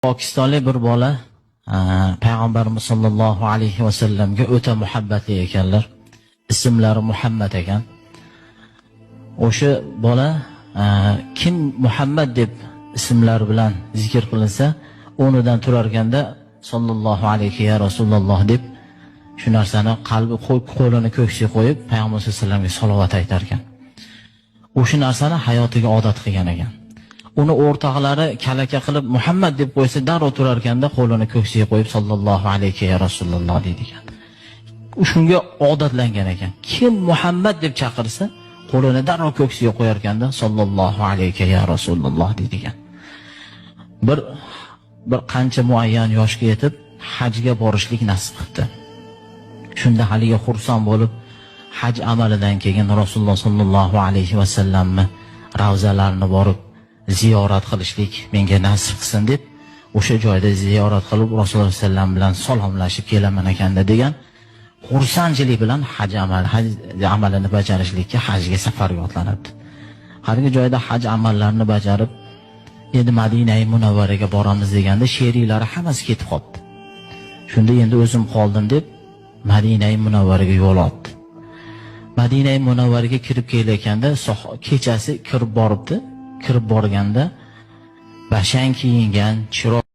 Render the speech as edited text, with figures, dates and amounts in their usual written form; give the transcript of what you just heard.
Pokistonlik bir bola payg'ambarimiz sollallohu alayhi vasallamga o'ta muhabbatli ekanlar. Ismlari Muhammad ekan. O'sha bola kim Muhammad deb ismlari bilan zikr qilinsa, o'rnidan turar ekanda sollallohu alayhi ya Rasululloh deb shu narsani qalbi qo'lini ko'ksiga qo'yib payg'ambar sollallohu alayhi vasallamga salovat aytar ekan. O'sha narsani hayotiga odat qilgan ekan. Uni o'rtoqlari kalaka qilib Muhammad deb qo'ysa, darrov turar ekanda qo'lini ko'ksiga qo'yib sollallohu alayhi ya Rasululloh deydi ekan. Shunga odatlangan ekan. Kim Muhammad deb chaqirsa, qo'lini darrov ko'ksiga qo'yar ekanda sollallohu alayhi ya Rasululloh deydi ekan. Bir qancha muayyan yoshga yetib hajga borishlik nasib qildi. Shunda haliga xursand bo'lib, haj amalidan keyin Rasululloh sollallohu alayhi vasallamni ravzalarini borib ziyorat qilishlik menga nasib qilsin deb o'sha joyda ziyorat qilib Rasululloh sollallohu alayhi vasallam bilan salomlashib kelaman ekanda degan xursandchilik bilan haj amalini bajarishlikka hajga safarga otlanibdi. Har joyda haj amallarini bajarib endi Madina-i Munavvaraga boramiz deganda sheriklari hammasi ketib qoldi. Shunda endi o'zim qoldim deb Madina-i Munavvaraga yo'l oldi. Madina-i Munavvaraga kirib kelayotganda kechasi kirib boribdi. Kirib borganda bashang kiyingan, chiroq